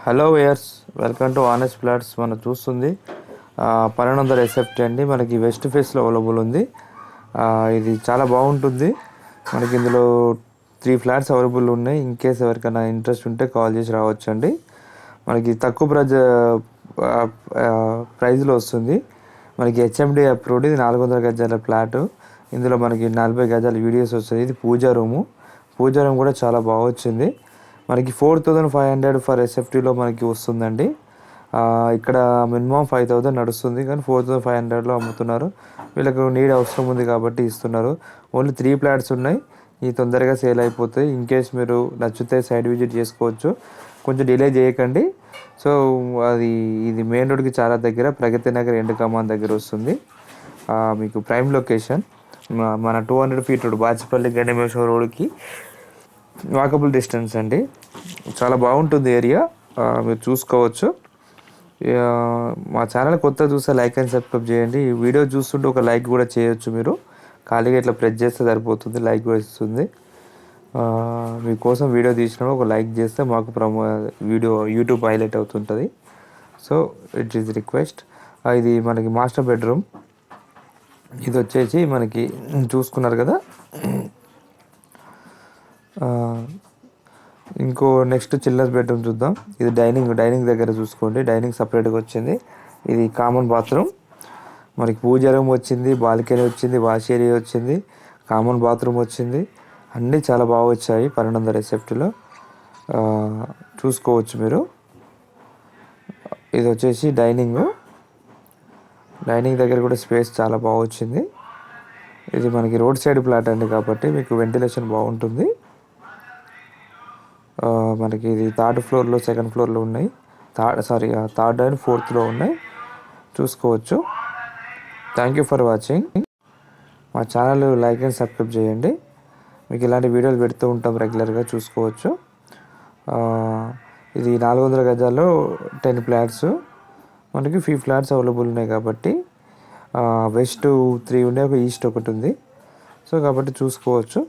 Hello వేయర్స్, welcome to honest flats. మనం చూస్తుంది 1200 SFT అండి. మనకి వెస్ట్ ఫేస్లో అవైలబుల్ ఉంది. ఇది చాలా బాగుంటుంది. మనకి ఇందులో 3 ఫ్లాట్స్ అవైలబుల్ ఉన్నాయి. ఇన్ కేస్ ఎవరికైనా ఇంట్రెస్ట్ ఉంటే కాల్ చేసి రావచ్చు అండి. మనకి తక్కువ ప్రైజ్లో వస్తుంది. మనకి హెచ్ఎండి అప్రూవ్డ్. ఇది 400 గజాల ఫ్లాట్. ఇందులో మనకి 40 గజాల యూడిఎస్ వస్తుంది. ఇది పూజా రూమ్ కూడా చాలా బాగా వచ్చింది. మనకి 4500 ఫర్ ఎస్ఎఫ్టీలో మనకి వస్తుందండి. ఇక్కడ మినిమం 5000 నడుస్తుంది, కానీ 4500లో అమ్ముతున్నారు. వీళ్ళకు నీడ్ అవసరం ఉంది కాబట్టి ఇస్తున్నారు. ఓన్లీ 3 ఫ్లాట్స్ ఉన్నాయి. ఈ తొందరగా సేల్ అయిపోతాయి. ఇన్ కేస్ మీరు నచ్చితే సైడ్ విజిట్ చేసుకోవచ్చు. కొంచెం డిలే చేయకండి. సో ఇది మెయిన్ రోడ్కి చాలా దగ్గర, ప్రగతి నగర్ ఎండ్ కమాన్ దగ్గర వస్తుంది. మీకు ప్రైమ్ లొకేషన్. మన 200 ఫీట్ రోడ్, బాచిపల్లి గణేమేశ్వర రోడ్కి వాకబుల్ డిస్టెన్స్ అండి. చాలా బాగుంటుంది ఏరియా, మీరు చూసుకోవచ్చు. మా ఛానల్ కొత్త చూస్తే లైక్ అండ్ సబ్స్క్రైబ్ చేయండి. ఈ వీడియో చూస్తుంటే ఒక లైక్ కూడా చేయొచ్చు. మీరు ఖాళీగా ఇట్లా ప్రెస్ చేస్తే సరిపోతుంది, లైక్ కూడా ఇస్తుంది. మీకోసం వీడియో తీసినప్పుడు ఒక లైక్ చేస్తే మాకు యూట్యూబ్ హైలైట్ అవుతుంటుంది. So it is request. ఇది మనకి మాస్టర్ బెడ్రూమ్. ఇది వచ్చేసి మనకి చూసుకున్నారు కదా. ఇంకో నెక్స్ట్ చిల్డ్రన్స్ బెడ్రూమ్ చూద్దాం. ఇది డైనింగ్ దగ్గర చూసుకోండి. డైనింగ్ సపరేట్గా వచ్చింది. ఇది కామన్ బాత్రూమ్. మనకి పూజా రూమ్ వచ్చింది, బాల్కనీ వచ్చింది, వాష్ ఏరియా వచ్చింది, కామన్ బాత్రూమ్ వచ్చింది. అన్నీ చాలా బాగా వచ్చాయి 1200 ఎస్ఎఫ్టీలో. చూసుకోవచ్చు మీరు. ఇది వచ్చేసి డైనింగ్ దగ్గర కూడా స్పేస్ చాలా బాగా వచ్చింది. ఇది మనకి రోడ్ సైడ్ ప్లాట్ అండి, కాబట్టి మీకు వెంటిలేషన్ బాగుంటుంది. మనకి ఇది 3rd ఫ్లోర్లో, 2nd ఫ్లోర్లో ఉన్నాయి. థర్డ్ అండ్ 4th ఉన్నాయి. చూసుకోవచ్చు. Thank you for watching. మా ఛానల్ లైక్ అండ్ సబ్స్క్రైబ్ చేయండి. మీకు ఇలాంటి వీడియోలు పెడుతూ ఉంటాం రెగ్యులర్గా, చూసుకోవచ్చు. ఇది 400 గజాల్లో 10 ఫ్లాట్స్. మనకి 5 ఫ్లాట్స్ అవైలబుల్ ఉన్నాయి కాబట్టి, వెస్ట్ 3 ఉన్నాయి, ఒక ఈస్ట్ ఒకటి ఉంది. సో కాబట్టి చూసుకోవచ్చు.